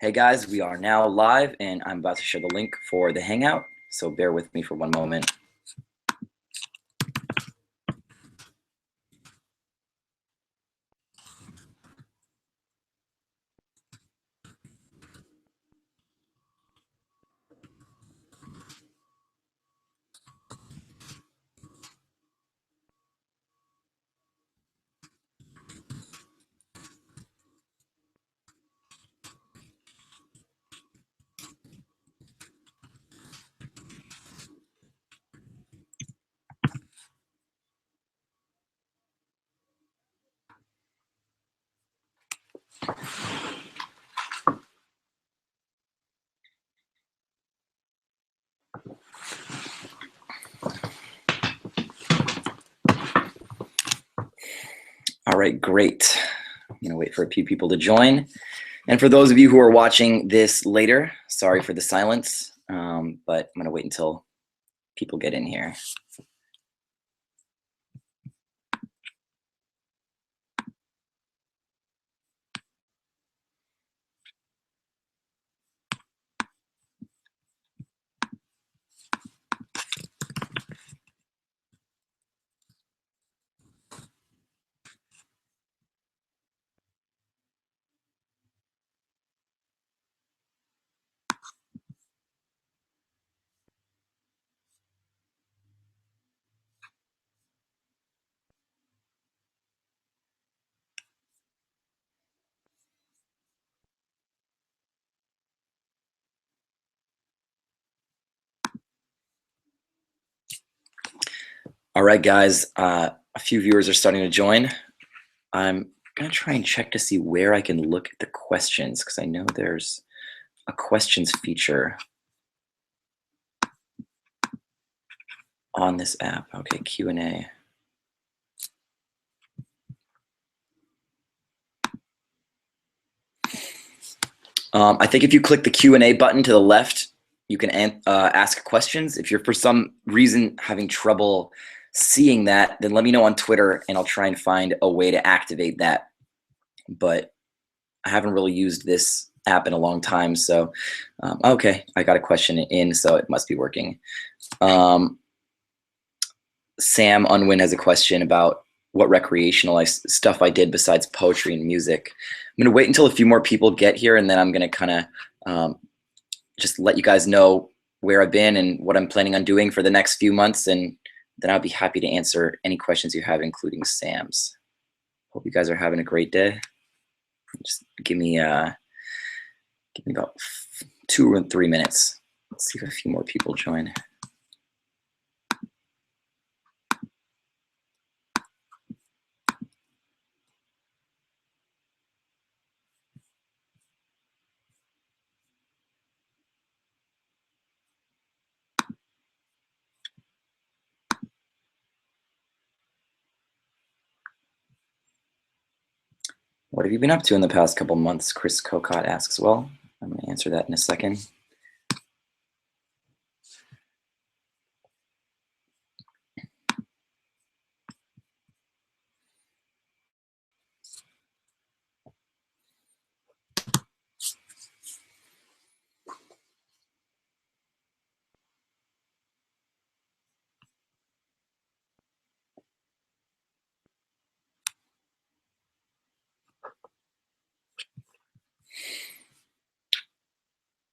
Hey guys, we are now live and I'm about to share the link for the Hangout, so bear with me for one moment. All right, great. I'm gonna wait for a few people to join. And for those of you who are watching this later, sorry for the silence, but I'm gonna wait until people get in here. All right, guys, a few viewers are starting to join. I'm gonna try and check to see where I can look at the questions because I know there's a questions feature on this app. Okay, Q&A. I think if you click the Q&A button to the left, you can ask questions. If you're for some reason having trouble seeing that, then let me know on Twitter and I'll try and find a way to activate that. But I haven't really used this app in a long time, so okay, I got a question in, so it must be working. Sam Unwin has a question about what recreational stuff I did besides poetry and music. I'm gonna wait until a few more people get here, and then I'm gonna kind of just let you guys know where I've been and what I'm planning on doing for the next few months, and then I'll be happy to answer any questions you have, including Sam's. Hope you guys are having a great day. Just give me about 2 or 3 minutes. Let's see if a few more people join. What have you been up to in the past couple months? Chris Cocott asks. Well, I'm going to answer that in a second.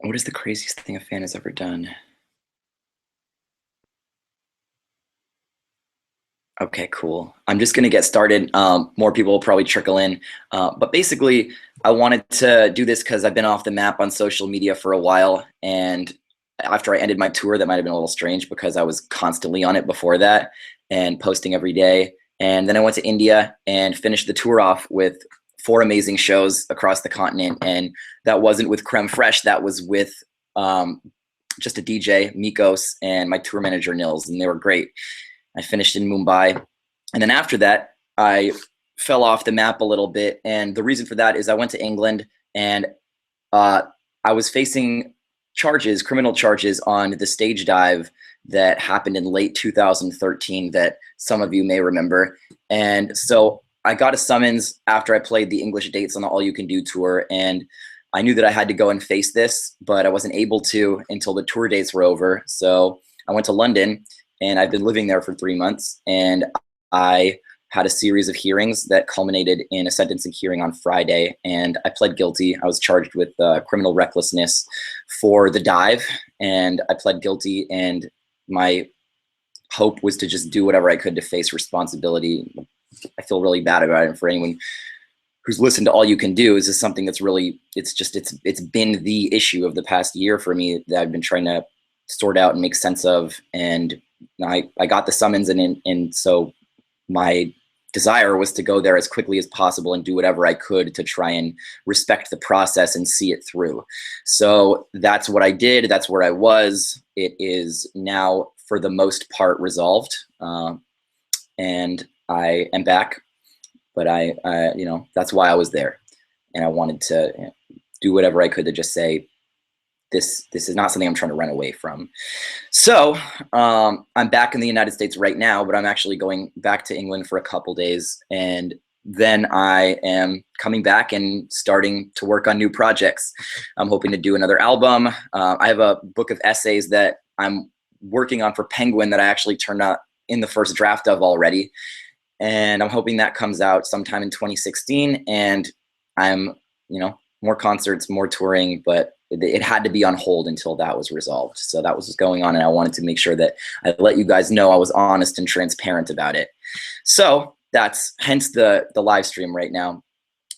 What is the craziest thing a fan has ever done? Okay, cool. I'm just going to get started. More people will probably trickle in. But basically, I wanted to do this because I've been off the map on social media for a while. And after I ended my tour, that might have been a little strange because I was constantly on it before that and posting every day. And then I went to India and finished the tour off with 4 amazing shows across the continent. And that wasn't with Creme Fraiche. That was with just a DJ, Mikos, and my tour manager, Nils. And they were great. I finished in Mumbai. And then after that, I fell off the map a little bit. And the reason for that is I went to England and I was facing charges, criminal charges on the stage dive that happened in late 2013 that some of you may remember. And so I got a summons after I played the English dates on the All You Can Do tour. And I knew that I had to go and face this, but I wasn't able to until the tour dates were over. So I went to London, and I've been living there for 3 months, and I had a series of hearings that culminated in a sentencing hearing on Friday, and I pled guilty. I was charged with criminal recklessness for the dive, and I pled guilty, and my hope was to just do whatever I could to face responsibility. I feel really bad about it, and for anyone who's listened to All You Can Do, is this something that's really, it's been the issue of the past year for me that I've been trying to sort out and make sense of. And I got the summons, and so my desire was to go there as quickly as possible and do whatever I could to try and respect the process and see it through. So that's what I did. That's where I was. It is now, for the most part, resolved, and I am back. But you know, that's why I was there, and I wanted to do whatever I could to just say, this is not something I'm trying to run away from. So I'm back in the United States right now, but I'm actually going back to England for a couple days, and then I am coming back and starting to work on new projects. I'm hoping to do another album. I have a book of essays that I'm working on for Penguin that I actually turned out in the first draft of already. And I'm hoping that comes out sometime in 2016. And I'm, you know, more concerts, more touring, but it had to be on hold until that was resolved. So that was going on, and I wanted to make sure that I let you guys know I was honest and transparent about it. So that's hence the live stream right now.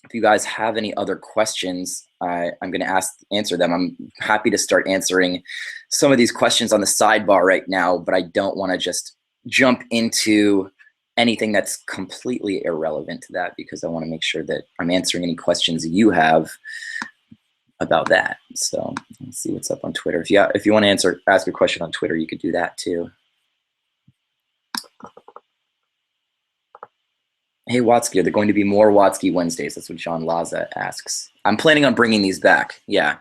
If you guys have any other questions, I'm going to answer them. I'm happy to start answering some of these questions on the sidebar right now, but I don't want to just jump into anything that's completely irrelevant to that, because I want to make sure that I'm answering any questions you have about that. So let's see what's up on Twitter. If you want to ask a question on Twitter, you could do that too. Hey Watsky, are there going to be more Watsky Wednesdays? That's what John Laza asks. I'm planning on bringing these back. Yeah,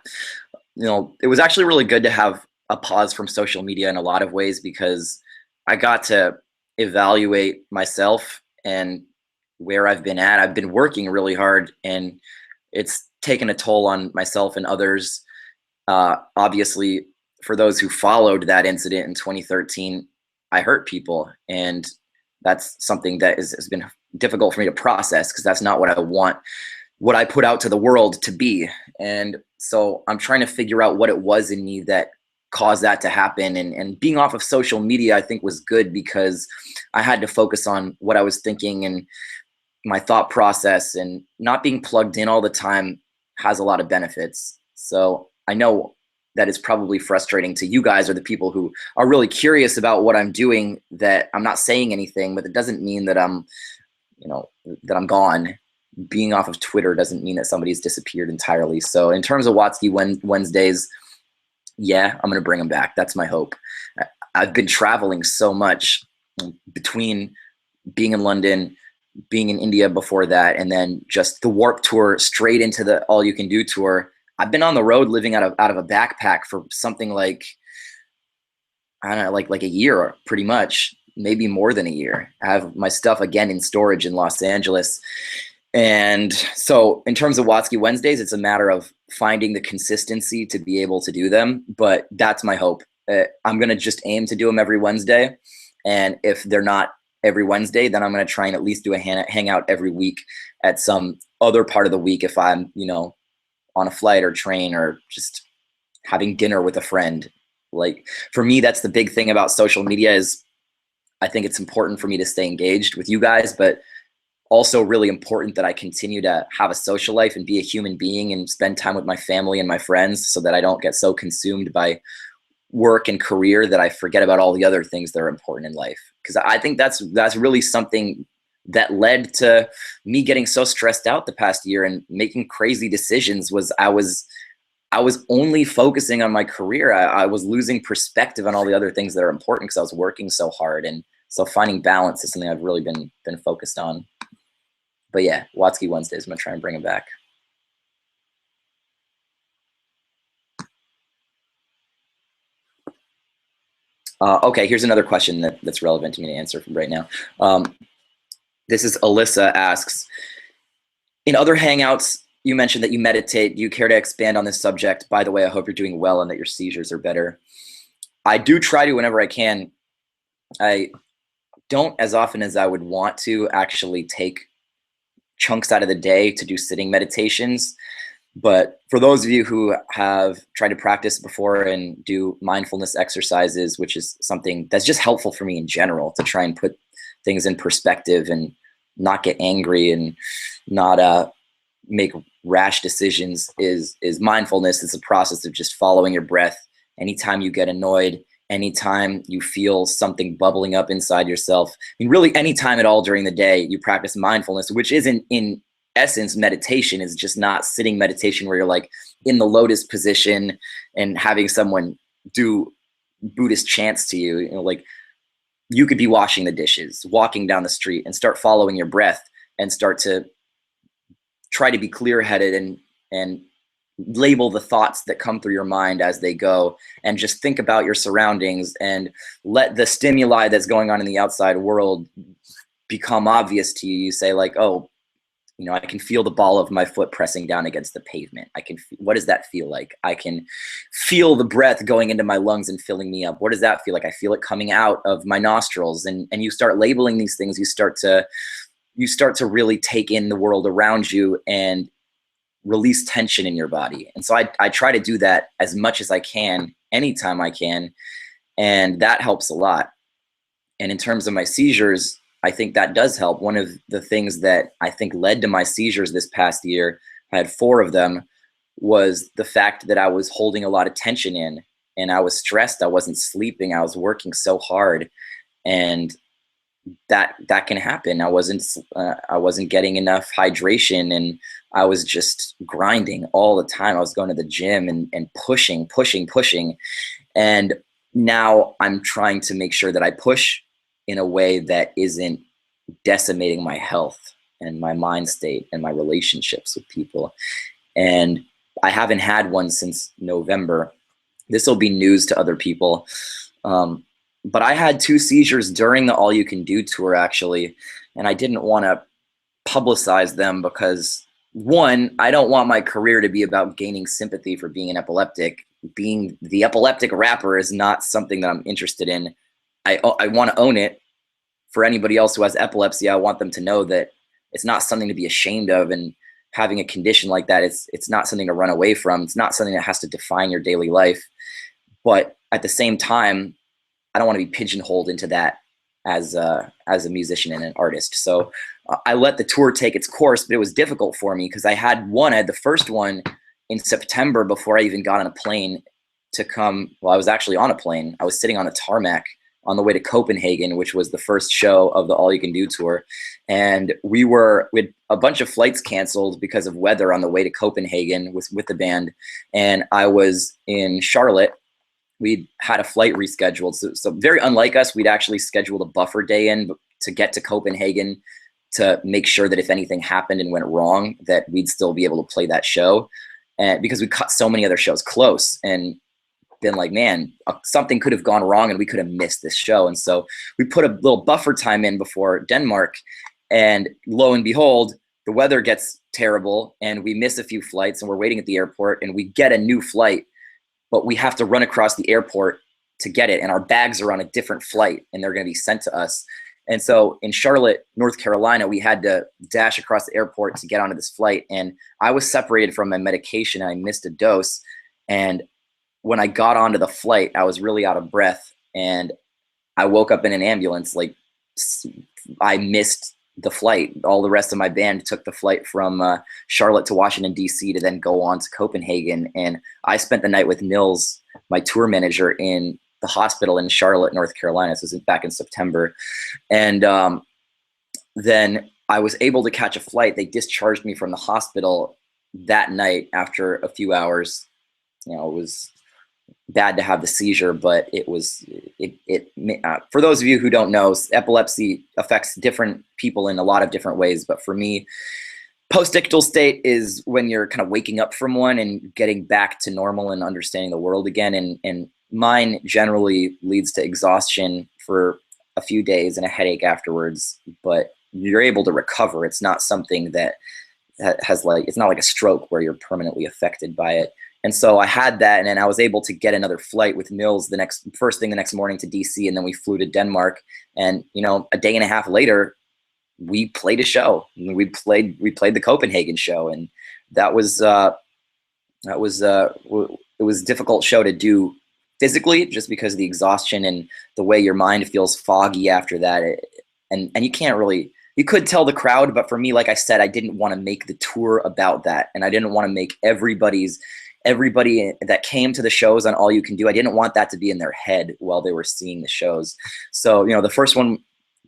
you know, it was actually really good to have a pause from social media in a lot of ways, because I got to evaluate myself and where I've been at. I've been working really hard, and it's taken a toll on myself and others. Obviously, for those who followed that incident in 2013, I hurt people, and that's something that has been difficult for me to process, because that's not what I want, what I put out to the world to be. And so I'm trying to figure out what it was in me that caused that to happen. And being off of social media, I think, was good, because I had to focus on what I was thinking and my thought process, and not being plugged in all the time has a lot of benefits. So I know that it's probably frustrating to you guys, or the people who are really curious about what I'm doing, that I'm not saying anything, but it doesn't mean that I'm, you know, that I'm gone. Being off of Twitter doesn't mean that somebody's disappeared entirely. So in terms of Watsky Wednesdays, yeah, I'm going to bring them back. That's my hope. I've been traveling so much between being in London, being in India before that, and then just the Warped Tour straight into the All You Can Do tour. I've been on the road living out of a backpack for something like, I don't know, like a year, pretty much, maybe more than a year. I have my stuff again in storage in Los Angeles. And so in terms of Watsky Wednesdays, it's a matter of finding the consistency to be able to do them. But that's my hope. I'm going to just aim to do them every Wednesday. And if they're not every Wednesday, then I'm going to try and at least do a hangout every week at some other part of the week, if I'm, you know, on a flight or train, or just having dinner with a friend. Like, for me, that's the big thing about social media, is I think it's important for me to stay engaged with you guys, but also really important that I continue to have a social life and be a human being and spend time with my family and my friends, so that I don't get so consumed by work and career that I forget about all the other things that are important in life. Because I think that's really something that led to me getting so stressed out the past year and making crazy decisions. Was I was only focusing on my career. I was losing perspective on all the other things that are important, because I was working so hard. And so finding balance is something I've really been focused on. But yeah, Watsky Wednesdays, I'm gonna try and bring them back. Okay, here's another question that's relevant to me to answer right now. This is Alyssa asks, in other Hangouts, you mentioned that you meditate. Do you care to expand on this subject? By the way, I hope you're doing well and that your seizures are better. I do try to whenever I can. I don't as often as I would want to actually take chunks out of the day to do sitting meditations. But for those of you who have tried to practice before and do mindfulness exercises, which is something that's just helpful for me in general to try and put things in perspective and not get angry and not make rash decisions, is mindfulness. It's a process of just following your breath. Anytime you get annoyed, anytime you feel something bubbling up inside yourself, I mean, really anytime at all during the day, you practice mindfulness, which isn't in essence meditation. Is just not sitting meditation where you're like in the lotus position and having someone do Buddhist chants to you. You know, like you could be washing the dishes, walking down the street, and start following your breath and start to try to be clear-headed and label the thoughts that come through your mind as they go, and just think about your surroundings and let the stimuli that's going on in the outside world become obvious to you. You say like, oh, you know, I can feel the ball of my foot pressing down against the pavement. What does that feel like? I can feel the breath going into my lungs and filling me up. What does that feel like? I feel it coming out of my nostrils. And you start labeling these things. You start to really take in the world around you and release tension in your body. And so I try to do that as much as I can, anytime I can. And that helps a lot. And in terms of my seizures, I think that does help. One of the things that I think led to my seizures this past year, I had 4 of them, was the fact that I was holding a lot of tension in, and I was stressed. I wasn't sleeping. I was working so hard, and that can happen. I wasn't getting enough hydration, and I was just grinding all the time. I was going to the gym and pushing. And now I'm trying to make sure that I push in a way that isn't decimating my health and my mind state and my relationships with people. And I haven't had one since November. This will be news to other people. But I had 2 seizures during the All You Can Do tour, actually, and I didn't want to publicize them because, one, I don't want my career to be about gaining sympathy for being an epileptic. Being the epileptic rapper is not something that I'm interested in. I want to own it. For anybody else who has epilepsy, I want them to know that it's not something to be ashamed of, and having a condition like that, it's not something to run away from. It's not something that has to define your daily life. But at the same time, I don't want to be pigeonholed into that as a musician and an artist. So I let the tour take its course, but it was difficult for me because I had the first one in September before I even got on a plane to come. Well, I was actually on a plane. I was sitting on a tarmac on the way to Copenhagen, which was the first show of the All You Can Do tour. And we had a bunch of flights canceled because of weather on the way to Copenhagen with the band. And I was in Charlotte. We'd had a flight rescheduled. So very unlike us, we'd actually scheduled a buffer day in to get to Copenhagen to make sure that if anything happened and went wrong, that we'd still be able to play that show. And because we cut so many other shows close, and been like, man, something could have gone wrong and we could have missed this show. And so we put a little buffer time in before Denmark, and lo and behold, the weather gets terrible and we miss a few flights, and we're waiting at the airport, and we get a new flight, but we have to run across the airport to get it. And our bags are on a different flight and they're going to be sent to us. And so in Charlotte, North Carolina, we had to dash across the airport to get onto this flight. And I was separated from my medication. I missed a dose. And when I got onto the flight, I was really out of breath, and I woke up in an ambulance. Like, I missed the flight. All the rest of my band took the flight from Charlotte to Washington, D.C. to then go on to Copenhagen. And I spent the night with Nils, my tour manager, in the hospital in Charlotte, North Carolina. This was back in September. And then I was able to catch a flight. They discharged me from the hospital that night after a few hours. You know, it was bad to have the seizure, but for those of you who don't know, epilepsy affects different people in a lot of different ways. But for me, post-ictal state is when you're kind of waking up from one and getting back to normal and understanding the world again. And mine generally leads to exhaustion for a few days and a headache afterwards, but you're able to recover. It's not something that has like, it's not like a stroke where you're permanently affected by it. And so I had that, and then I was able to get another flight with Mills the first thing the next morning to DC, and then we flew to Denmark. And a day and a half later, we played a show. We played the Copenhagen show, and that was it was a difficult show to do physically, just because of the exhaustion and the way your mind feels foggy after that. And you can't really, you could tell the crowd, but for me, like I said, I didn't want to make the tour about that, and I didn't want to make everybody that came to the shows on All You Can Do, I didn't want that to be in their head while they were seeing the shows. So the first one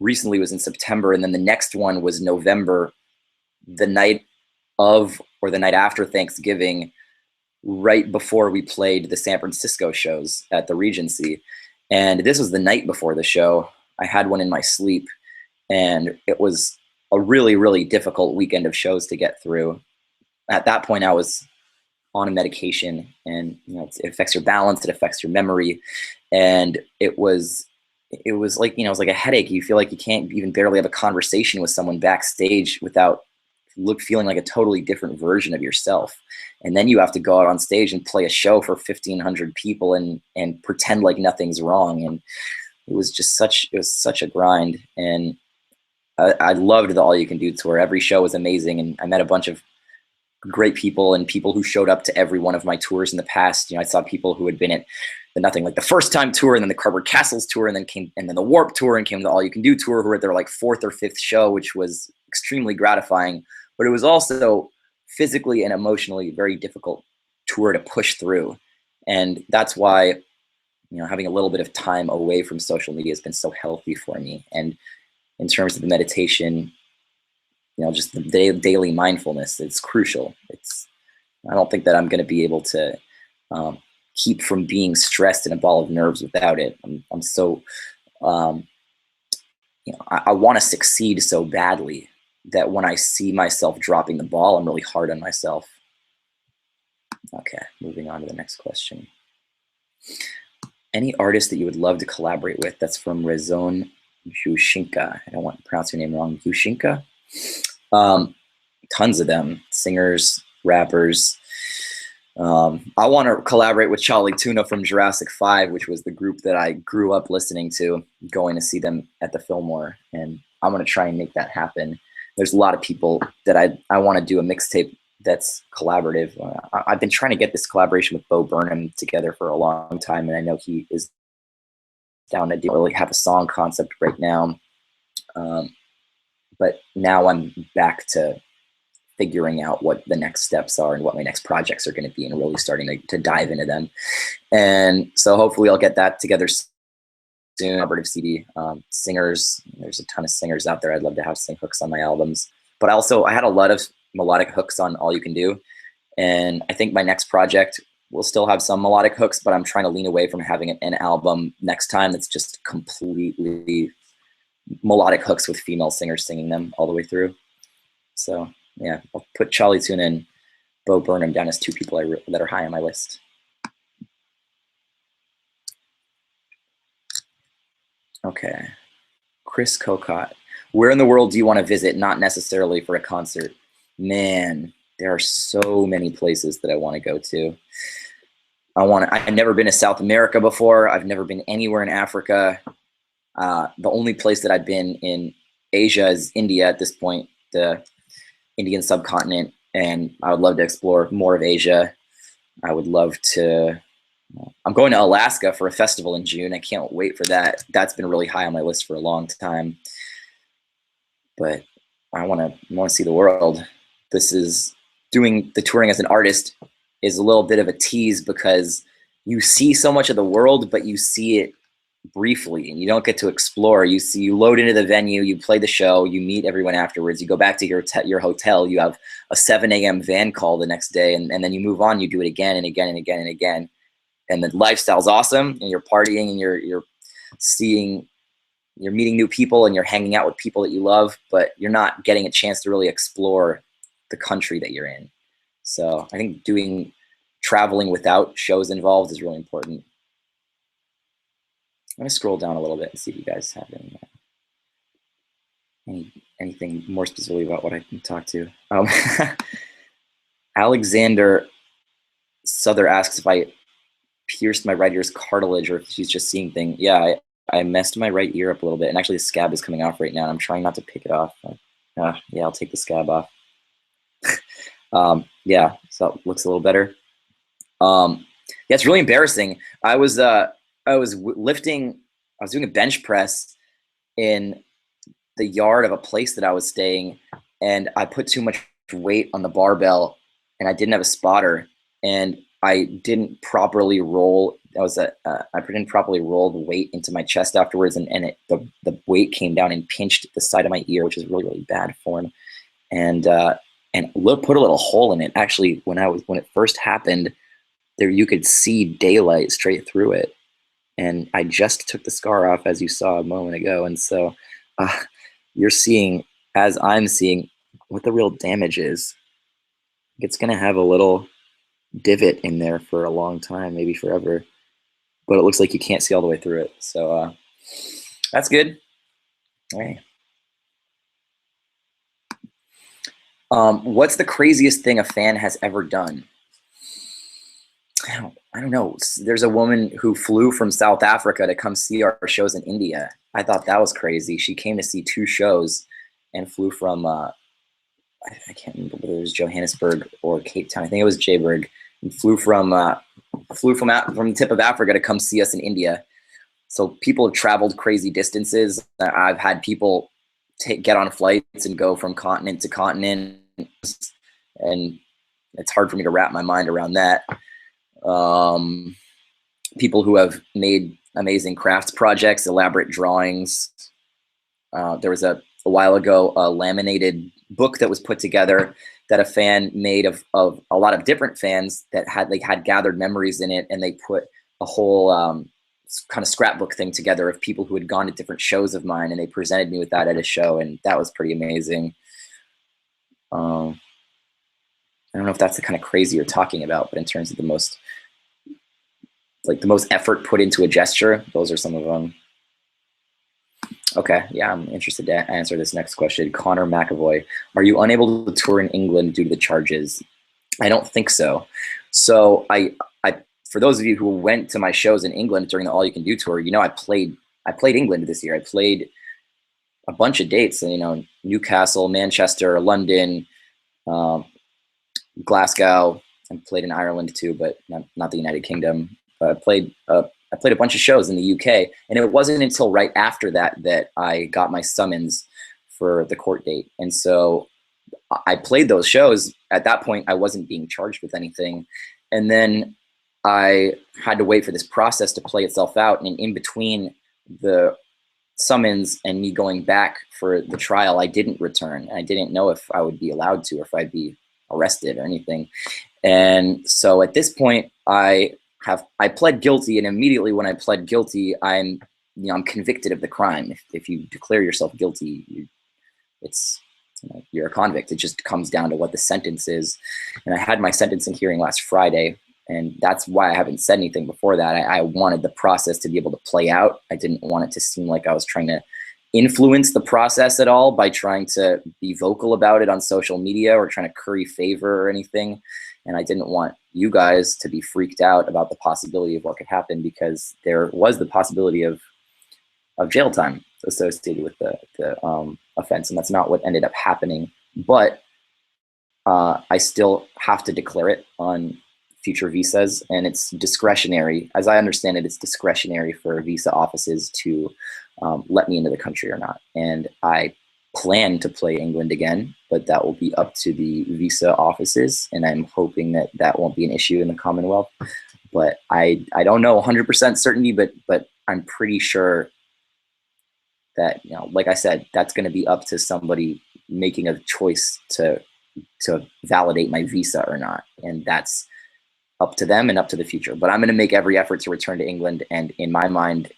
recently was in September, and then the next one was November, the night of or the night after Thanksgiving, right before we played the San Francisco shows at the Regency. And this was the night before the show. I had one in my sleep, and it was a really, really difficult weekend of shows to get through. At that point, I was on a medication, and it affects your balance, it affects your memory, and it was like it was like a headache. You feel like you can't even barely have a conversation with someone backstage without feeling like a totally different version of yourself. And then you have to go out on stage and play a show for 1,500 people and pretend like nothing's wrong. And it was such a grind. And I loved the All You Can Do tour. Every show was amazing, and I met a bunch of great people and people who showed up to every one of my tours in the past. I saw people who had been at the Nothing Like the First Time tour, and then the Cardboard Castles tour, and then the Warp tour, and came to the All You Can Do tour, who were at their like 4th or 5th show, which was extremely gratifying. But it was also physically and emotionally very difficult tour to push through. And that's why, having a little bit of time away from social media has been so healthy for me. And in terms of the meditation, just the daily mindfulness, it's crucial. I don't think that I'm going to be able to keep from being stressed in a ball of nerves without it. I'm so, I want to succeed so badly that when I see myself dropping the ball, I'm really hard on myself. Okay, moving on to the next question. Any artist that you would love to collaborate with? That's from Rezon Yushinka. I don't want to pronounce your name wrong. Yushinka? Tons of them. Singers, rappers. I want to collaborate with Charlie Tuna from Jurassic 5, which was the group that I grew up listening to, going to see them at the Fillmore. And I'm going to try and make that happen. There's a lot of people that I want to do a mixtape that's collaborative. I've been trying to get this collaboration with Bo Burnham together for a long time, and I know he is down to really have a song concept right now. But now I'm back to figuring out what the next steps are and what my next projects are going to be, and really starting to dive into them. And so hopefully I'll get that together soon. Collaborative CD. Singers, there's a ton of singers out there I'd love to have sing hooks on my albums. But I had a lot of melodic hooks on All You Can Do. And I think my next project will still have some melodic hooks, but I'm trying to lean away from having an album next time that's just completely melodic hooks with female singers singing them all the way through. So yeah, I'll put Charlie Tuna and Bo Burnham down as 2 people that are high on my list. Okay, Chris Cocott. Where in the world do you want to visit? Not necessarily for a concert. Man, there are so many places that I want to go to. I've never been to South America before. I've never been anywhere in Africa. The only place that I've been in Asia is India at this point, the Indian subcontinent, and I would love to explore more of Asia. I would love to. I'm going to Alaska for a festival in June. I can't wait for that. That's been really high on my list for a long time. But I want to see the world. This is doing the touring as an artist is a little bit of a tease, because you see so much of the world, but you see it briefly and you don't get to explore. You load into the venue, you play the show, you meet everyone afterwards, you go back to your hotel, you have a 7 a.m. van call the next day, and then you move on, you do it again and again and again and again. And the lifestyle's awesome, and you're partying, and you're meeting new people, and you're hanging out with people that you love, but you're not getting a chance to really explore the country that you're in. So I think traveling without shows involved is really important. I'm going to scroll down a little bit and see if you guys have any anything more specifically about what I can talk to. Alexander Souther asks if I pierced my right ear's cartilage or if she's just seeing things. Yeah, I messed my right ear up a little bit, and actually the scab is coming off right now, and I'm trying not to pick it off. Yeah, I'll take the scab off. Yeah, so it looks a little better. Yeah, it's really embarrassing. I was lifting, I was doing a bench press in the yard of a place that I was staying, and I put too much weight on the barbell, and I didn't have a spotter, and I didn't properly roll. I didn't properly roll the weight into my chest afterwards, and the weight came down and pinched the side of my ear, which is really, really bad form, and put a little hole in it. Actually, when it first happened, there you could see daylight straight through it, and I just took the scar off, as you saw a moment ago, and so you're seeing, as I'm seeing, what the real damage is. It's gonna have a little divot in there for a long time, maybe forever, but it looks like you can't see all the way through it, so that's good. All right. What's the craziest thing a fan has ever done? I don't know. There's a woman who flew from South Africa to come see our shows in India. I thought that was crazy. She came to see 2 shows and flew from I can't remember whether it was Johannesburg or Cape Town. I think it was Joburg, and flew from the tip of Africa to come see us in India. So people have traveled crazy distances. I've had people get on flights and go from continent to continent, and it's hard for me to wrap my mind around that. People who have made amazing crafts projects, elaborate drawings. There was a while ago a laminated book that was put together that a fan made of a lot of different fans that had gathered memories in it, and they put a whole kind of scrapbook thing together of people who had gone to different shows of mine, and they presented me with that at a show, and that was pretty amazing. I don't know if that's the kind of crazy you're talking about, but in terms of the most effort put into a gesture, those are some of them. Okay, yeah, I'm interested to answer this next question. Connor McAvoy, are you unable to tour in England due to the charges? I don't think so. So for those of you who went to my shows in England during the All You Can Do tour, I played England this year. I played a bunch of dates, Newcastle, Manchester, London, Glasgow. I played in Ireland too, but not the United Kingdom. I played a bunch of shows in the UK, and it wasn't until right after that that I got my summons for the court date. And so I played those shows. At that point, I wasn't being charged with anything. And then I had to wait for this process to play itself out. And in between the summons and me going back for the trial, I didn't return. I didn't know if I would be allowed to, or if I'd be arrested or anything. And so at this point, I pled guilty, and immediately when I pled guilty, I'm convicted of the crime. If you declare yourself guilty, you're a convict. It just comes down to what the sentence is. And I had my sentencing hearing last Friday, and that's why I haven't said anything before that. I wanted the process to be able to play out. I didn't want it to seem like I was trying to influence the process at all by trying to be vocal about it on social media or trying to curry favor or anything. And I didn't want you guys to be freaked out about the possibility of what could happen, because there was the possibility of jail time associated with the offense, and that's not what ended up happening. But I still have to declare it on future visas, and it's discretionary. As I understand it, it's discretionary for visa offices to let me into the country or not. And I plan to play England again, but that will be up to the visa offices, and I'm hoping that that won't be an issue in the Commonwealth. But I don't know 100% certainty, but I'm pretty sure that, like I said, that's going to be up to somebody making a choice to validate my visa or not, and that's up to them and up to the future. But I'm going to make every effort to return to England, and in my mind,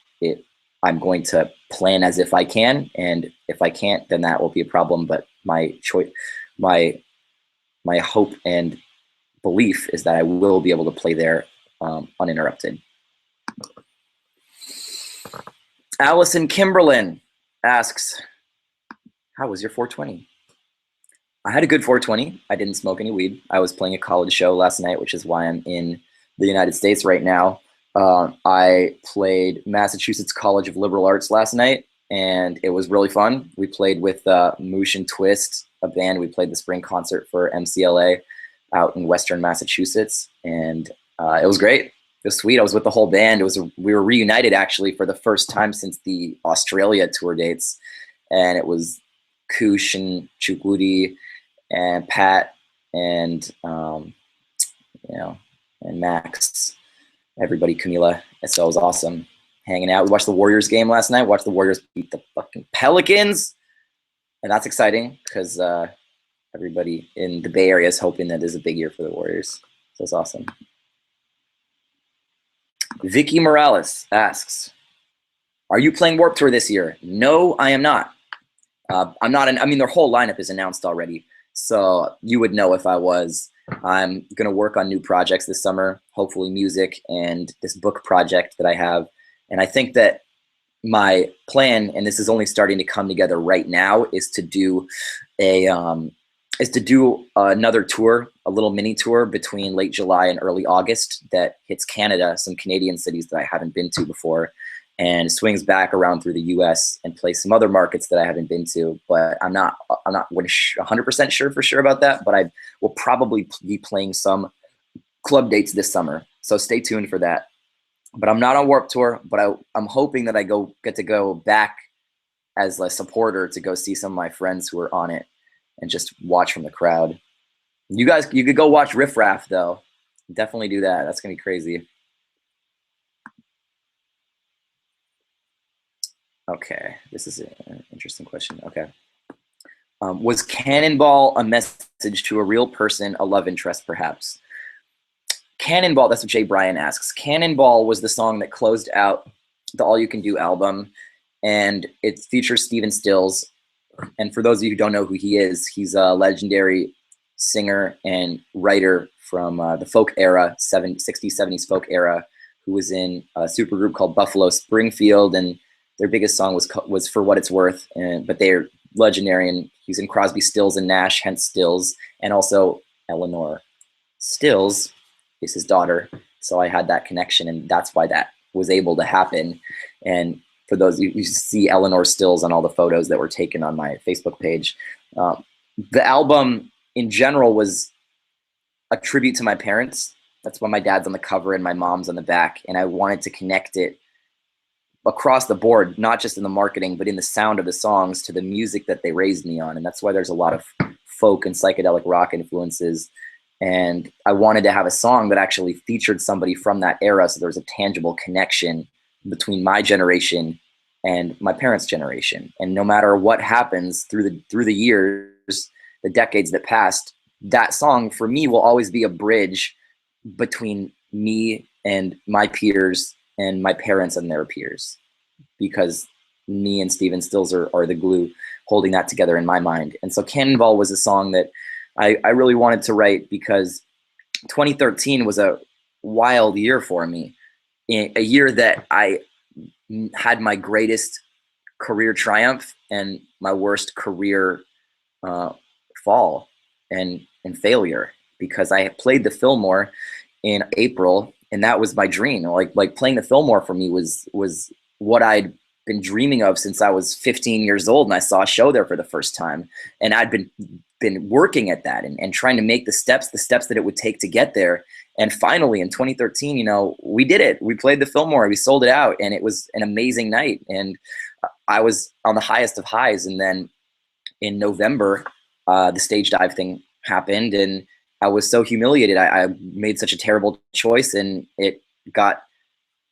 I'm going to plan as if I can, and if I can't, then that will be a problem. But my choice, my hope and belief is that I will be able to play there uninterrupted. Allison Kimberlin asks, How was your 420? I had a good 420. I didn't smoke any weed. I was playing a college show last night, which is why I'm in the United States right now. I played Massachusetts College of Liberal Arts last night, and it was really fun. We played with Moosh and Twist, a band. We played the spring concert for MCLA out in Western Massachusetts, and it was great. It was sweet. I was with the whole band. We were reunited actually for the first time since the Australia tour dates, and it was Kush and Chukudi and Pat and and Max, everybody, Camila. And so it was awesome hanging out. We watched the Warriors game last night. Watched the Warriors beat the fucking Pelicans, and that's exciting because everybody in the Bay Area is hoping that there's a big year for the Warriors. So it's awesome. Vicky Morales asks, "Are you playing Warped Tour this year?" No, I am not. I'm not. I mean, their whole lineup is announced already, so you would know if I was. I'm gonna work on new projects this summer, hopefully music and this book project that I have. And I think that my plan, and this is only starting to come together right now, is to do another tour, a little mini tour between late July and early August that hits Canada, some Canadian cities that I haven't been to before, and swings back around through the US and plays some other markets that I haven't been to. But I'm not 100% sure for sure about that, but I will probably be playing some club dates this summer. So stay tuned for that. But I'm not on Warped Tour, but I'm hoping that I get to go back as a supporter to go see some of my friends who are on it and just watch from the crowd. You could go watch Riff Raff though. Definitely do that. That's gonna be crazy. Okay, this is an interesting question. Okay. Was Cannonball a message to a real person, a love interest perhaps? Cannonball, that's what Jay Bryan asks. Cannonball was the song that closed out the All You Can Do album, and it features Stephen Stills. And for those of you who don't know who he is, he's a legendary singer and writer from the folk era, 60s, 70s folk era, who was in a supergroup called Buffalo Springfield, and their biggest song was For What It's Worth, but they're legendary, and he's in Crosby, Stills, and Nash, hence Stills, and also Eleanor Stills is his daughter. So I had that connection, and that's why that was able to happen. And for those, you see Eleanor Stills on all the photos that were taken on my Facebook page. The album in general was a tribute to my parents. That's why my dad's on the cover and my mom's on the back, and I wanted to connect it across the board, not just in the marketing, but in the sound of the songs to the music that they raised me on. And that's why there's a lot of folk and psychedelic rock influences. And I wanted to have a song that actually featured somebody from that era, so there was a tangible connection between my generation and my parents' generation. And no matter what happens through the years, the decades that passed, that song for me will always be a bridge between me and my peers and my parents and their peers, because me and Steven Stills are the glue holding that together in my mind. And so Cannonball was a song that I really wanted to write because 2013 was a wild year for me, a year that I had my greatest career triumph and my worst career fall and failure, because I played the Fillmore in April, and that was my dream. Like playing the Fillmore for me was what I'd been dreaming of since I was 15 years old, and I saw a show there for the first time, and I'd been working at that and trying to make the steps that it would take to get there. And finally in 2013, we did it. We played the Fillmore, we sold it out, and it was an amazing night, and I was on the highest of highs. And then in November, the stage dive thing happened, and I was so humiliated. I made such a terrible choice, and it got,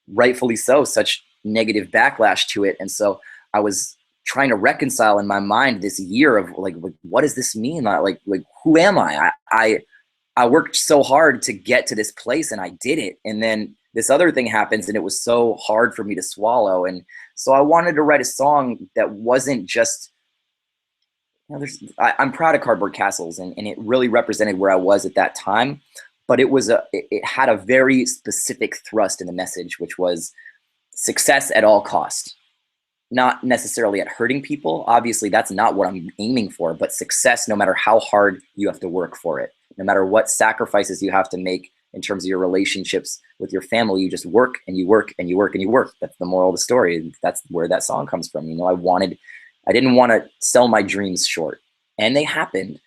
rightfully so, such negative backlash to it. And so I was trying to reconcile in my mind this year of like what does this mean? Like who am I? I worked so hard to get to this place, and I did it. And then this other thing happens, and it was so hard for me to swallow. And so I wanted to write a song that wasn't just, I'm proud of Cardboard Castles, and it really represented where I was at that time. But it had a very specific thrust in the message, which was success at all cost. not necessarily at hurting people. Obviously, that's not what I'm aiming for, but success, no matter how hard you have to work for it, no matter what sacrifices you have to make in terms of your relationships with your family, you just work and you work and you work and you work. That's the moral of the story. That's where that song comes from. You know, I didn't want to sell my dreams short, and they happened.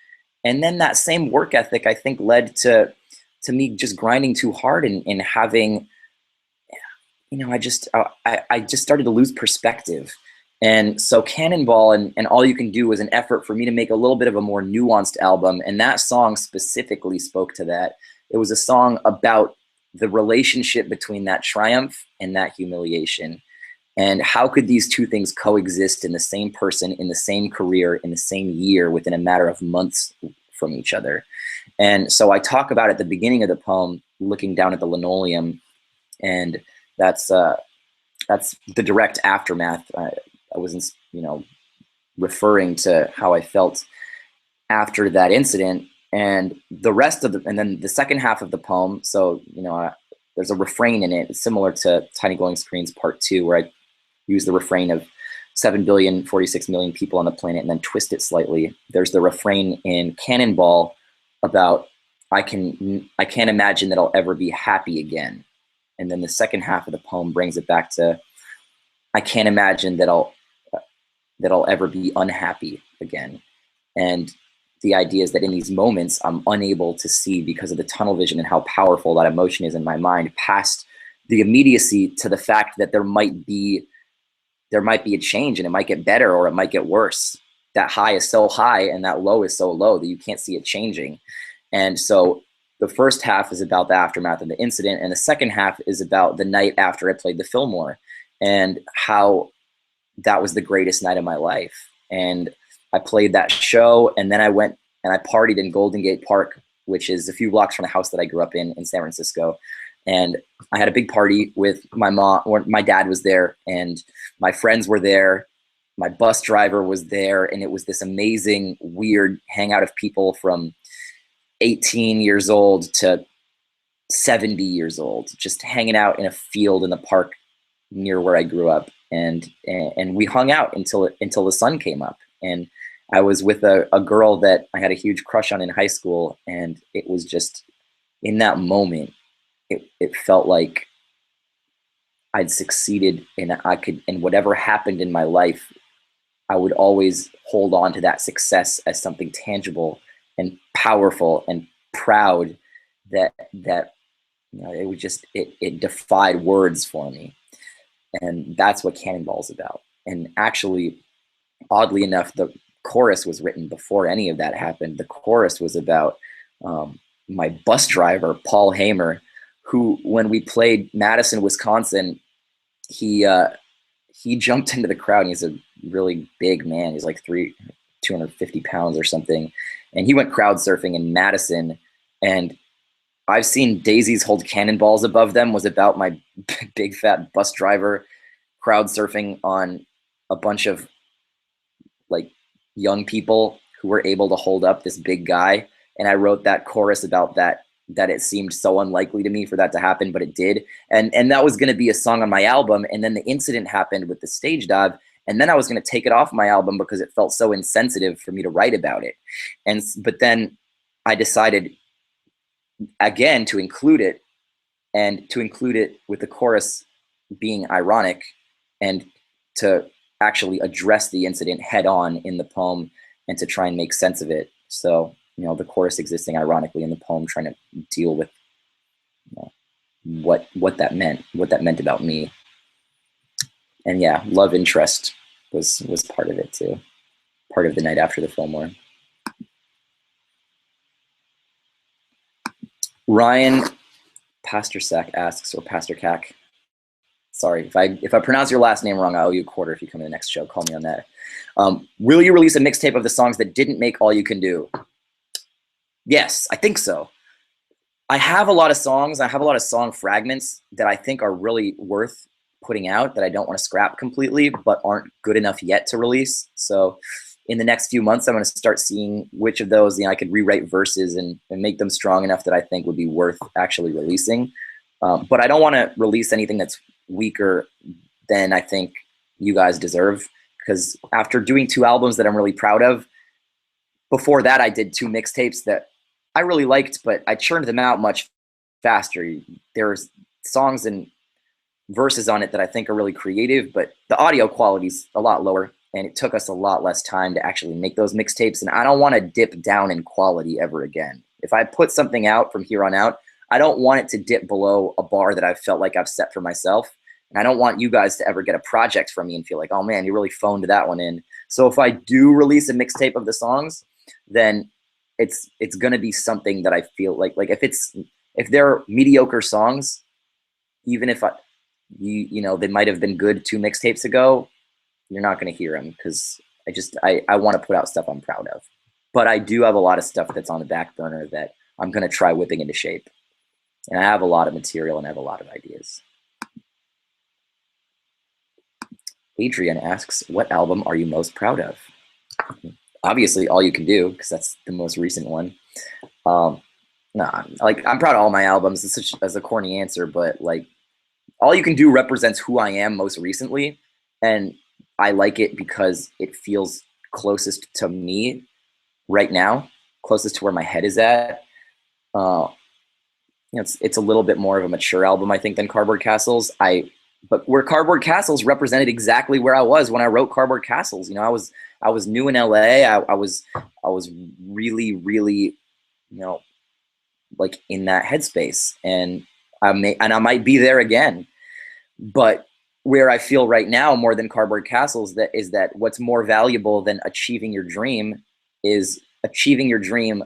And then that same work ethic, I think, led to me just grinding too hard and having, you know, I just started to lose perspective. And so Cannonball and All You Can Do was an effort for me to make a little bit of a more nuanced album. And that song specifically spoke to that. It was a song about the relationship between that triumph and that humiliation. And how could these two things coexist in the same person, in the same career, in the same year, within a matter of months from each other? And so I talk about at the beginning of the poem, looking down at the linoleum, and that's the direct aftermath. I wasn't, you know, referring to how I felt after that incident. And the rest of and then the second half of the poem, so, you know, there's a refrain in it. It's similar to Tiny Glowing Screens Part 2, where I use the refrain of 7,046,000,000 people on the planet and then twist it slightly. There's the refrain in Cannonball about, I can't imagine that I'll ever be happy again. And then the second half of the poem brings it back to, I can't imagine that I'll ever be unhappy again. And the idea is that in these moments, I'm unable to see, because of the tunnel vision and how powerful that emotion is in my mind, past the immediacy to the fact that there might be a change, and it might get better or it might get worse. That high is so high and that low is so low that you can't see it changing. And so the first half is about the aftermath of the incident, and the second half is about the night after I played the Fillmore and how that was the greatest night of my life. And I played that show, and then I went and I partied in Golden Gate Park, which is a few blocks from the house that I grew up in San Francisco. And I had a big party with my mom, or my dad was there, and my friends were there. My bus driver was there, and it was this amazing, weird hangout of people from 18 years old to 70 years old, just hanging out in a field in the park near where I grew up. And we hung out until the sun came up. And I was with a girl that I had a huge crush on in high school, and it was just, in that moment, it felt like I'd succeeded, and and whatever happened in my life, I would always hold on to that success as something tangible and powerful and proud, that you know, it was just, it defied words for me. And that's what Cannonball's about. And actually, oddly enough, the chorus was written before any of that happened. The chorus was about my bus driver, Paul Hamer, who, when we played Madison, Wisconsin, he jumped into the crowd, and he's a really big man. He's like 250 pounds or something. And he went crowd surfing in Madison, and I've seen daisies hold cannonballs above them was about my big fat bus driver crowd surfing on a bunch of like young people who were able to hold up this big guy. And I wrote that chorus about that it seemed so unlikely to me for that to happen, but it did. And that was going to be a song on my album. And then the incident happened with the stage dive. And then I was going to take it off my album because it felt so insensitive for me to write about it. But then I decided again to include it, and to include it with the chorus being ironic, and to actually address the incident head on in the poem, and to try and make sense of it. So, you know, the chorus existing ironically in the poem, trying to deal with, you know, what that meant about me. And yeah, love interest was part of it too, part of the night after the Fillmore. Ryan Pastersak asks, or Pastor Cack, sorry if I pronounce your last name wrong, I owe you a quarter if you come to the next show. Call me on that. Will you release a mixtape of the songs that didn't make All You Can Do? Yes, I think so. I have a lot of songs. I have a lot of song fragments that I think are really worth putting out, that I don't want to scrap completely, but aren't good enough yet to release. So in the next few months, I'm going to start seeing which of those, you know, I could rewrite verses and make them strong enough that I think would be worth actually releasing. But I don't want to release anything that's weaker than I think you guys deserve. Because after doing 2 albums that I'm really proud of, before that I did 2 mixtapes that I really liked, but I churned them out much faster. There's songs and verses on it that I think are really creative, but the audio quality's a lot lower, and it took us a lot less time to actually make those mixtapes, and I don't want to dip down in quality ever again. If I put something out from here on out, I don't want it to dip below a bar that I've felt like I've set for myself. And I don't want you guys to ever get a project from me and feel like, oh man, you really phoned that one in. So if I do release a mixtape of the songs, then it's gonna be something that I feel like if they're mediocre songs, even if you know they might have been good 2 mixtapes ago, you're not gonna hear them because I want to put out stuff I'm proud of. But I do have a lot of stuff that's on the back burner that I'm gonna try whipping into shape. And I have a lot of material and I have a lot of ideas. Adrian asks, what album are you most proud of? Obviously, All You Can Do, because that's the most recent one. Nah, like I'm proud of all my albums. It's such as a corny answer, but like All You Can Do represents who I am most recently, and I like it because it feels closest to me right now, closest to where my head is at. You know, it's a little bit more of a mature album, I think, than Cardboard Castles. But where Cardboard Castles represented exactly where I was when I wrote Cardboard Castles. You know, I was new in LA. I was really, really, you know, like in that headspace, and I might be there again. But where I feel right now more than Cardboard Castles is that what's more valuable than achieving your dream is achieving your dream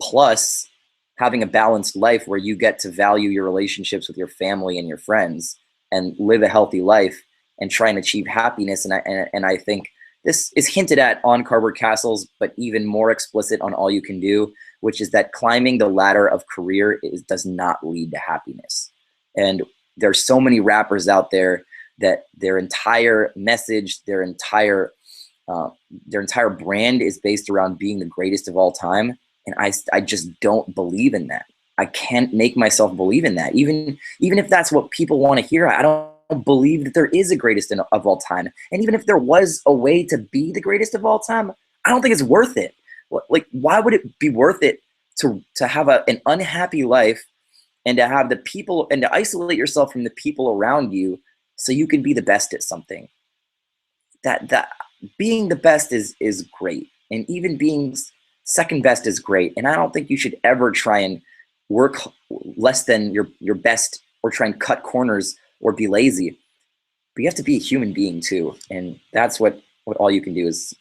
plus having a balanced life where you get to value your relationships with your family and your friends and live a healthy life and try and achieve happiness. And I think this is hinted at on Cardboard Castles, but even more explicit on All You Can Do, which is that climbing the ladder of career does not lead to happiness. And there's so many rappers out there that their entire message, their entire brand is based around being the greatest of all time. And I just don't believe in that. I can't make myself believe in that. Even if that's what people want to hear, I don't believe that there is a greatest of all time. And even if there was a way to be the greatest of all time, I don't think it's worth it. Like, why would it be worth it to have an unhappy life and to have the people and to isolate yourself from the people around you so you can be the best at something? That being the best is great, and even being second best is great. And I don't think you should ever try and work less than your best or try and cut corners or be lazy. But you have to be a human being too, and that's what All You Can Do is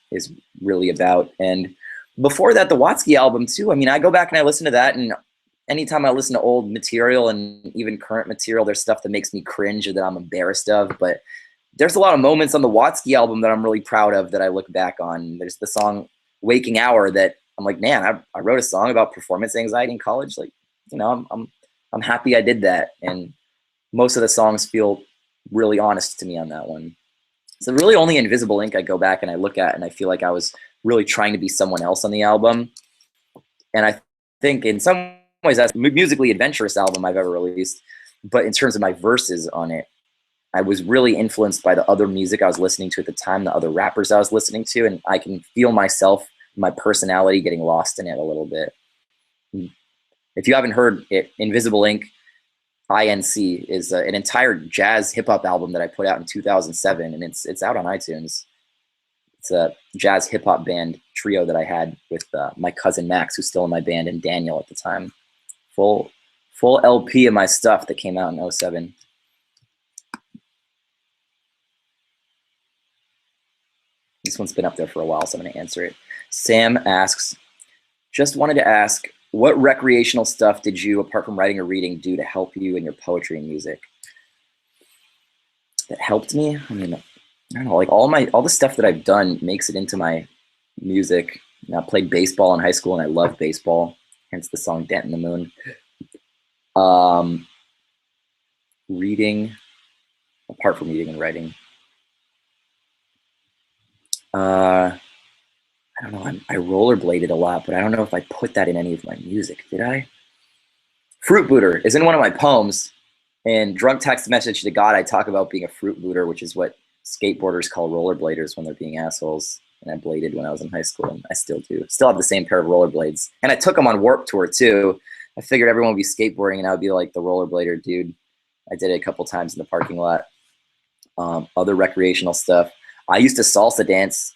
really about. And before that, the Watsky album too. I mean, I go back and I listen to that, and anytime I listen to old material and even current material, there's stuff that makes me cringe or that I'm embarrassed of. But there's a lot of moments on the Watsky album that I'm really proud of that I look back on. There's the song Waking Hour that I'm like, man, I wrote a song about performance anxiety in college. Like, you know, I'm happy I did that. And most of the songs feel really honest to me on that one. So really only Invisible Ink I go back and I look at and I feel like I was really trying to be someone else on the album. And I think in some ways that's the musically adventurous album I've ever released. But in terms of my verses on it, I was really influenced by the other music I was listening to at the time, the other rappers I was listening to, and I can feel myself, my personality getting lost in it a little bit. If you haven't heard it, Invisible Ink, INC, is an entire jazz hip-hop album that I put out in 2007, and it's out on iTunes. It's a jazz hip-hop band trio that I had with my cousin Max, who's still in my band, and Daniel at the time. Full LP of my stuff that came out in 2007. This one's been up there for a while, so I'm going to answer it. Sam asks, just wanted to ask, what recreational stuff did you, apart from writing or reading, do to help you in your poetry and music? That helped me? I mean, I don't know, like all the stuff that I've done makes it into my music. I played baseball in high school, and I love baseball, hence the song Dent in the Moon. Reading, apart from reading and writing. I don't know, I rollerbladed a lot, but I don't know if I put that in any of my music, did I? Fruit booter is in one of my poems. In Drunk Text Message to God, I talk about being a fruit booter, which is what skateboarders call rollerbladers when they're being assholes. And I bladed when I was in high school, and I still do. Still have the same pair of rollerblades. And I took them on Warped Tour too. I figured everyone would be skateboarding and I would be like the rollerblader dude. I did it a couple times in the parking lot. Other recreational stuff. I used to salsa dance.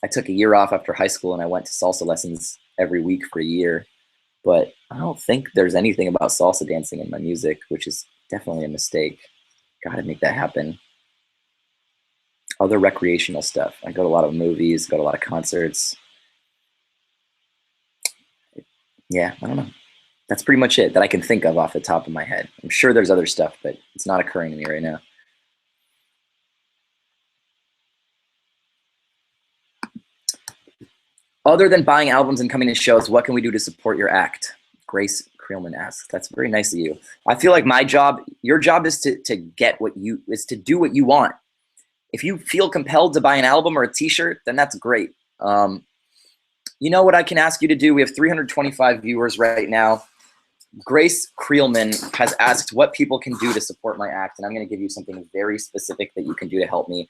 I took a year off after high school and I went to salsa lessons every week for a year. But I don't think there's anything about salsa dancing in my music, which is definitely a mistake. Gotta make that happen. Other recreational stuff. I go to a lot of movies, go to a lot of concerts. Yeah, I don't know. That's pretty much it that I can think of off the top of my head. I'm sure there's other stuff, but it's not occurring to me right now. Other than buying albums and coming to shows, what can we do to support your act? Grace Creelman asks. That's very nice of you. I feel like my job, your job is to do what you want. If you feel compelled to buy an album or a t-shirt, then that's great. You know what I can ask you to do? We have 325 viewers right now. Grace Creelman has asked what people can do to support my act, and I'm going to give you something very specific that you can do to help me.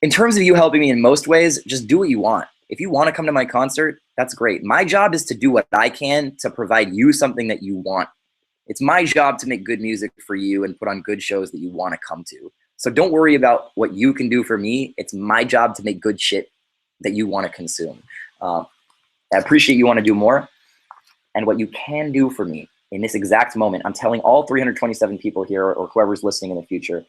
In terms of you helping me in most ways, just do what you want. If you want to come to my concert, that's great. My job is to do what I can to provide you something that you want. It's my job to make good music for you and put on good shows that you want to come to. So don't worry about what you can do for me. It's my job to make good shit that you want to consume. I appreciate you want to do more. And what you can do for me in this exact moment, I'm telling all 327 people here or whoever's listening in the future,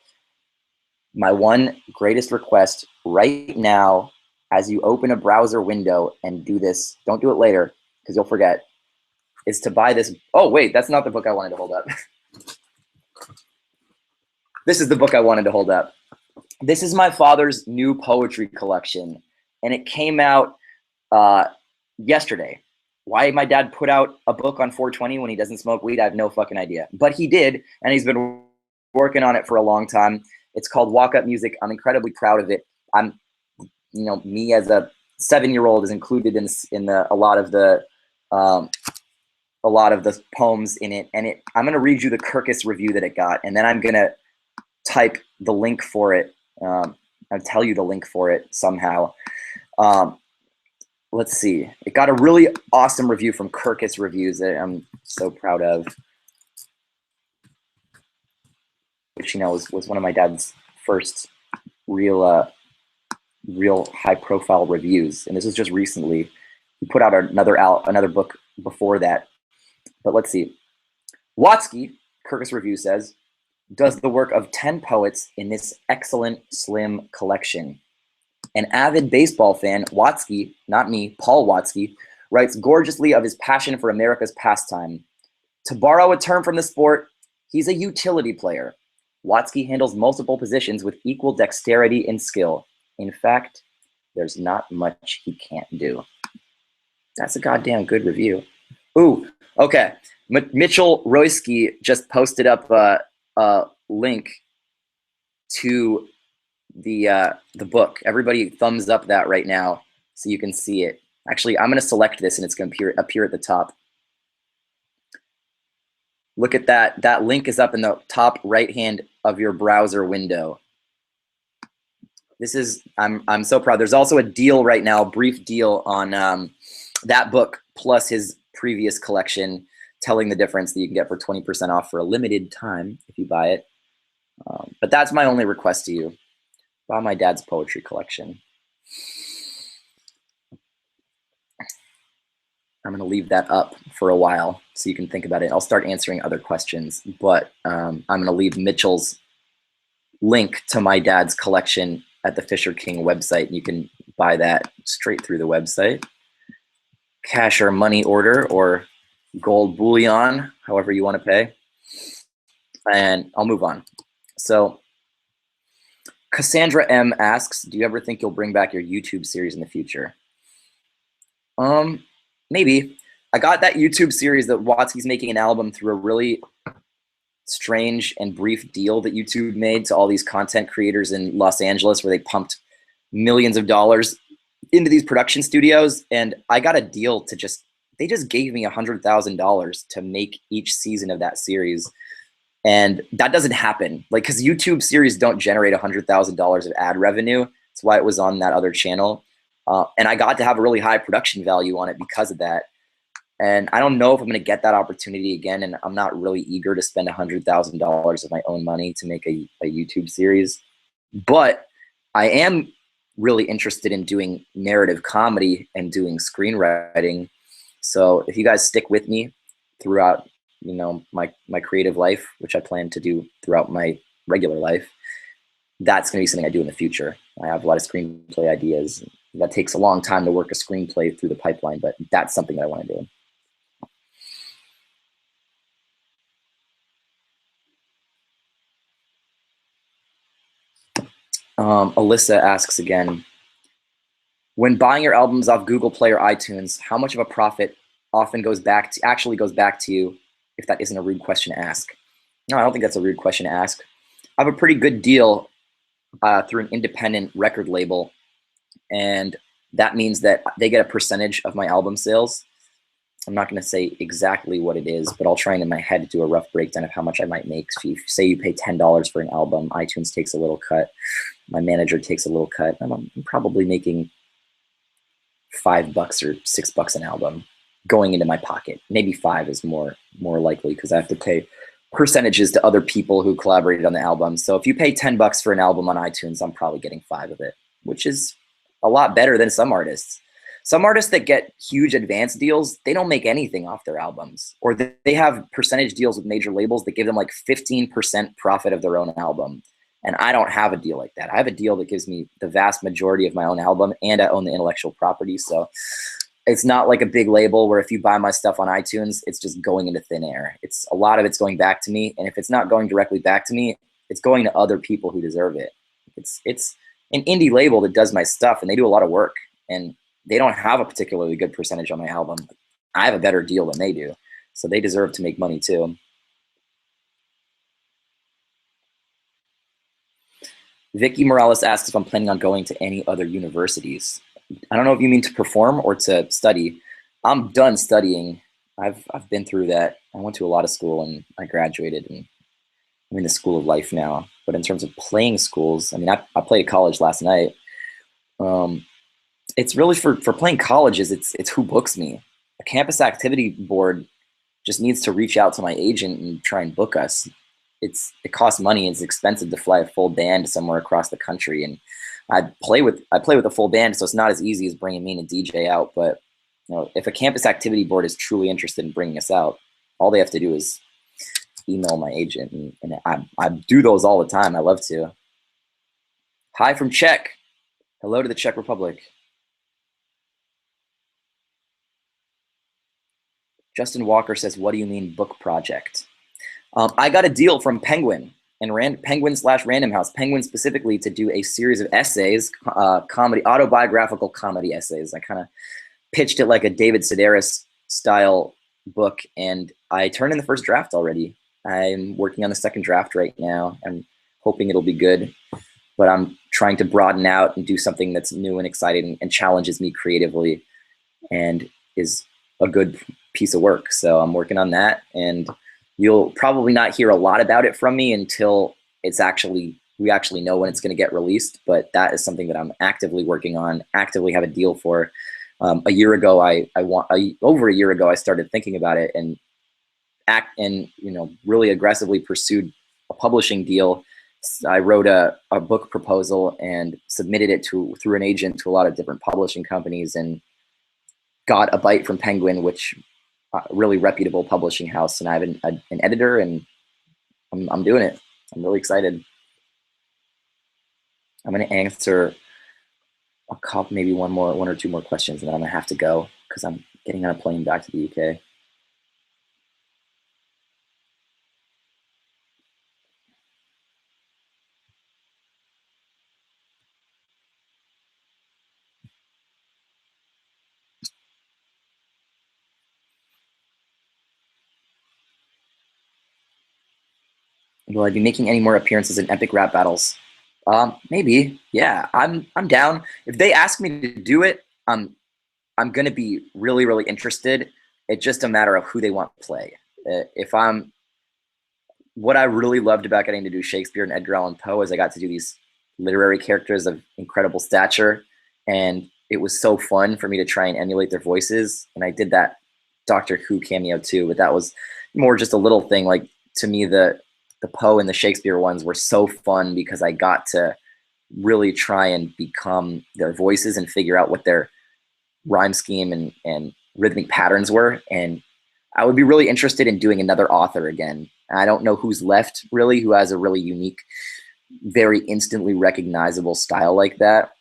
my one greatest request right now, as you open a browser window and do this, don't do it later because you'll forget, is to buy this. Oh, wait, that's not the book I wanted to hold up. This is the book I wanted to hold up. This is my father's new poetry collection, and it came out yesterday. Why my dad put out a book on 420 when he doesn't smoke weed, I have no fucking idea. But he did, and he's been working on it for a long time. It's called Walk Up Music. I'm incredibly proud of it. Me as a 7-year-old is included in a lot of the poems in it. And I'm gonna read you the Kirkus review that it got, and then I'm gonna type the link for it. I'll tell you the link for it somehow. Let's see. It got a really awesome review from Kirkus Reviews that I'm so proud of, which was one of my dad's first real high-profile reviews, and this was just recently. He put out another book before that, but let's see. Watsky, Kirkus Review says, does the work of 10 poets in this excellent slim collection. An avid baseball fan, Watsky, not me, Paul Watsky, writes gorgeously of his passion for America's pastime. To borrow a term from the sport, he's a utility player. Watsky handles multiple positions with equal dexterity and skill. In fact, there's not much he can't do. That's a goddamn good review. Ooh, okay. Mitchell Royski just posted up a link to the book. Everybody thumbs up that right now so you can see it. Actually, I'm going to select this and it's going to appear at the top. Look at that. That link is up in the top right hand of your browser window. This is, I'm so proud. There's also a deal right now, a brief deal on that book plus his previous collection, telling the difference that you can get for 20% off for a limited time if you buy it. But that's my only request to you. Buy my dad's poetry collection. I'm going to leave that up for a while so you can think about it. I'll start answering other questions, but I'm going to leave Mitchell's link to my dad's collection at the Fisher King website. You can buy that straight through the website. Cash or money order or gold bullion, however you want to pay. And I'll move on. So Cassandra M asks, do you ever think you'll bring back your YouTube series in the future? Maybe. I got that YouTube series that Watsky's making an album through a really strange and brief deal that YouTube made to all these content creators in Los Angeles where they pumped millions of dollars into these production studios. And I got a deal to they just gave me $100,000 to make each season of that series. And that doesn't happen. Like, because YouTube series don't generate $100,000 of ad revenue. That's why it was on that other channel. And I got to have a really high production value on it because of that. And I don't know if I'm going to get that opportunity again. And I'm not really eager to spend $100,000 of my own money to make a YouTube series. But I am really interested in doing narrative comedy and doing screenwriting. So if you guys stick with me throughout, my creative life, which I plan to do throughout my regular life, that's going to be something I do in the future. I have a lot of screenplay ideas. That takes a long time to work a screenplay through the pipeline, but that's something that I want to do. Alyssa asks again, when buying your albums off Google Play or iTunes, how much of a profit actually goes back to you, if that isn't a rude question to ask? No, I don't think that's a rude question to ask. I have a pretty good deal through an independent record label, and that means that they get a percentage of my album sales. I'm not going to say exactly what it is, but I'll try and in my head do a rough breakdown of how much I might make. So say you pay $10 for an album, iTunes takes a little cut, my manager takes a little cut, and I'm probably making $5 or $6 an album going into my pocket. Maybe 5 is more likely because I have to pay percentages to other people who collaborated on the album. So if you pay $10 for an album on iTunes, I'm probably getting 5 of it, which is a lot better than some artists. Some artists that get huge advance deals, they don't make anything off their albums, or they have percentage deals with major labels that give them like 15% profit of their own album. And I don't have a deal like that. I have a deal that gives me the vast majority of my own album, and I own the intellectual property. So it's not like a big label where if you buy my stuff on iTunes, it's just going into thin air. It's a lot of it's going back to me. And if it's not going directly back to me, it's going to other people who deserve it. It's an indie label that does my stuff, and they do a lot of work, and they don't have a particularly good percentage on my album. I have a better deal than they do. So they deserve to make money too. Vicky Morales asks if I'm planning on going to any other universities. I don't know if you mean to perform or to study. I'm done studying. I've been through that. I went to a lot of school and I graduated, and I'm in the school of life now. But in terms of playing schools, I mean, I played college last night. It's really for playing colleges, it's who books me. A campus activity board just needs to reach out to my agent and try and book us. It costs money. It's expensive to fly a full band somewhere across the country, and I play with a full band, so it's not as easy as bringing me and a DJ out. But if a campus activity board is truly interested in bringing us out, all they have to do is email my agent, and I do those all the time. I love to. Hi from Czech. Hello to the Czech Republic. Justin Walker says, what do you mean book project? I got a deal from Penguin and Penguin/Random House, Penguin specifically, to do a series of essays, autobiographical comedy essays. I kind of pitched it like a David Sedaris style book, and I turned in the first draft already. I'm working on the second draft right now. I'm hoping it'll be good, but I'm trying to broaden out and do something that's new and exciting and challenges me creatively and is a good piece of work. So I'm working on that, and you'll probably not hear a lot about it from me until we actually know when it's going to get released. But that is something that I'm actively working on, actively have a deal for. A year ago, over a year ago, I started thinking about it and really aggressively pursued a publishing deal. I wrote a book proposal and submitted it through an agent to a lot of different publishing companies, and got a bite from Penguin, which really reputable publishing house, and I have an editor, and I'm doing it. I'm really excited. I'm going to answer maybe one or two more questions, and then I'm going to have to go because I'm getting on a plane back to the UK. Will I be making any more appearances in epic rap battles? Maybe. Yeah, I'm down. If they ask me to do it, I'm gonna be really, really interested. It's just a matter of who they want to play. If I'm what I really loved about getting to do Shakespeare and Edgar Allan Poe is I got to do these literary characters of incredible stature, and it was so fun for me to try and emulate their voices. And I did that Doctor Who cameo too, but that was more just a little thing. Like, to me, the Poe and the Shakespeare ones were so fun because I got to really try and become their voices and figure out what their rhyme scheme and rhythmic patterns were. And I would be really interested in doing another author again. I don't know who's left really who has a really unique, very instantly recognizable style like that.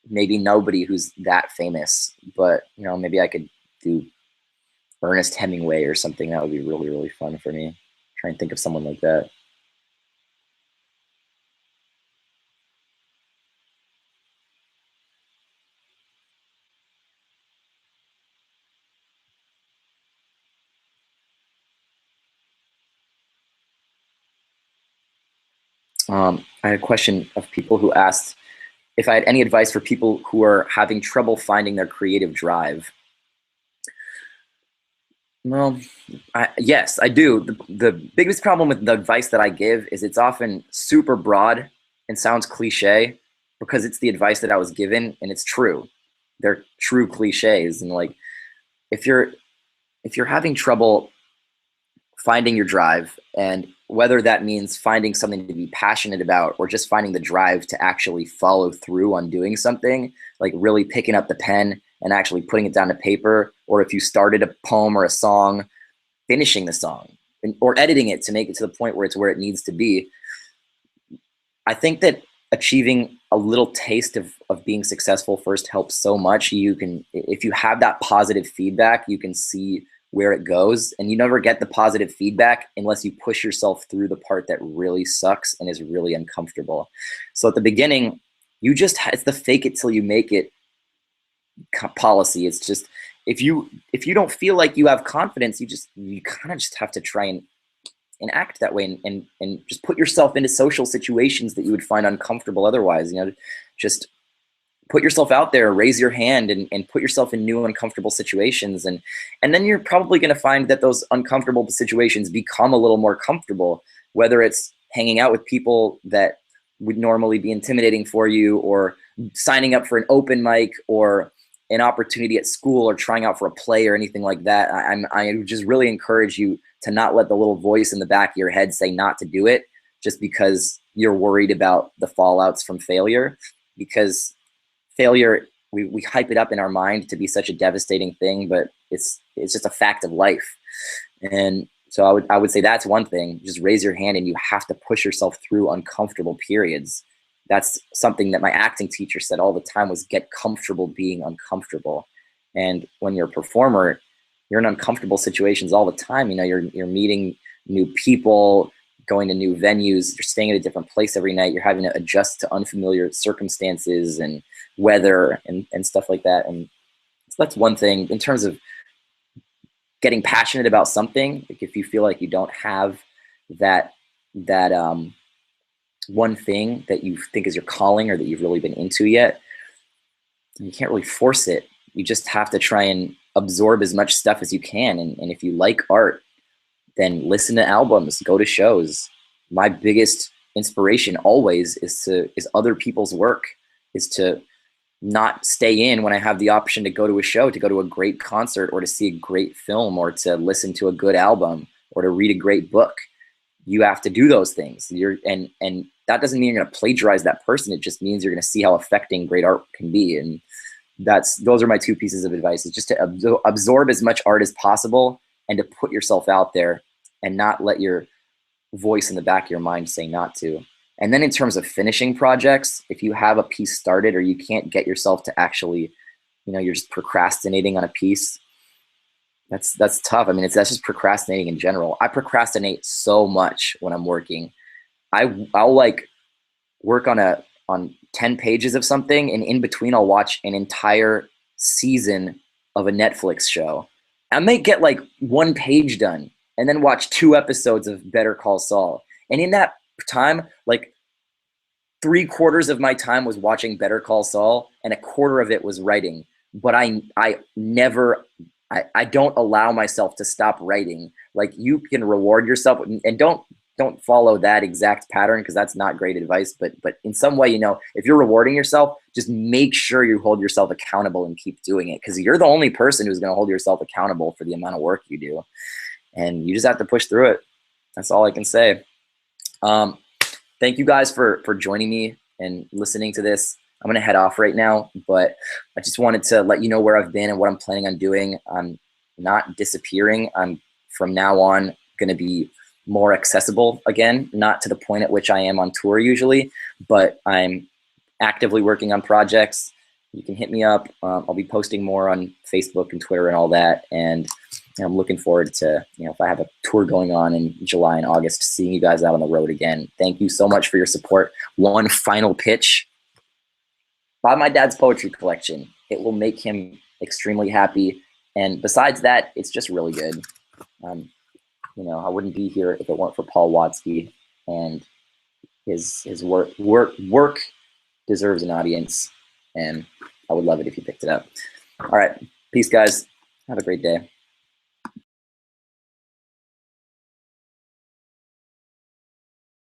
Maybe nobody who's that famous, but maybe I could do Ernest Hemingway or something. That would be really, really fun for me. Try and think of someone like that. I had a question of people who asked if I had any advice for people who are having trouble finding their creative drive. Well, yes, I do. The biggest problem with the advice that I give is it's often super broad and sounds cliche because it's the advice that I was given and it's true. They're true cliches. And like, if you're having trouble finding your drive, and whether that means finding something to be passionate about or just finding the drive to actually follow through on doing something, like really picking up the pen and actually putting it down to paper, or if you started a poem or a song, finishing the song or editing it to make it to the point where it's where it needs to be. I think that achieving a little taste of being successful first helps so much. You can, if you have that positive feedback, you can see where it goes, and you never get the positive feedback unless you push yourself through the part that really sucks and is really uncomfortable. So at the beginning, it's the fake it till you make it policy. It's just, if you don't feel like you have confidence, you kind of just have to try and act that way, and just put yourself into social situations that you would find uncomfortable otherwise. Just put yourself out there, raise your hand, and put yourself in new uncomfortable situations. And then you're probably going to find that those uncomfortable situations become a little more comfortable, whether it's hanging out with people that would normally be intimidating for you, or signing up for an open mic, or an opportunity at school, or trying out for a play or anything like that. I just really encourage you to not let the little voice in the back of your head say not to do it just because you're worried about the fallouts from failure. Because failure, we hype it up in our mind to be such a devastating thing, but it's just a fact of life. And so I would say that's one thing. Just raise your hand, and you have to push yourself through uncomfortable periods. That's something that my acting teacher said all the time, was get comfortable being uncomfortable. And when you're a performer, you're in uncomfortable situations all the time. You're meeting new people, going to new venues, you're staying at a different place every night, you're having to adjust to unfamiliar circumstances and weather and stuff like that. And so that's one thing. In terms of getting passionate about something, like if you feel like you don't have that one thing that you think is your calling or that you've really been into yet, you can't really force it. You just have to try and absorb as much stuff as you can. And if you like art, then listen to albums, go to shows. My biggest inspiration always is other people's work, is to not stay in when I have the option to go to a show, to go to a great concert, or to see a great film, or to listen to a good album, or to read a great book. You have to do those things. And that doesn't mean you're going to plagiarize that person. It just means you're going to see how affecting great art can be. And those are my two pieces of advice, is just to absorb as much art as possible, and to put yourself out there and not let your voice in the back of your mind say not to. And then in terms of finishing projects, if you have a piece started or you can't get yourself to actually, you're just procrastinating on a piece, that's tough. I mean, that's just procrastinating in general. I procrastinate so much when I'm working. I'll like work on 10 pages of something, and in between I'll watch an entire season of a Netflix show. I may get like one page done and then watch 2 episodes of Better Call Saul. And in that time, like 3/4 of my time was watching Better Call Saul, and 1/4 of it was writing. But I don't allow myself to stop writing. Like, you can reward yourself, and don't don't follow that exact pattern because that's not great advice, but in some way, if you're rewarding yourself, just make sure you hold yourself accountable and keep doing it, because you're the only person who's going to hold yourself accountable for the amount of work you do, and you just have to push through it. That's all I can say. Thank you guys for joining me and listening to this. I'm going to head off right now, but I just wanted to let you know where I've been and what I'm planning on doing. I'm not disappearing. I'm from now on going to be more accessible again, not to the point at which I am on tour usually, but I'm actively working on projects. You can hit me up. I'll be posting more on Facebook and Twitter and all that. And I'm looking forward to, if I have a tour going on in July and August, seeing you guys out on the road again. Thank you so much for your support. One final pitch: buy my dad's poetry collection. It will make him extremely happy. And besides that, it's just really good. I wouldn't be here if it weren't for Paul Watsky, and his work deserves an audience, and I would love it if you picked it up. All right, peace, guys. Have a great day.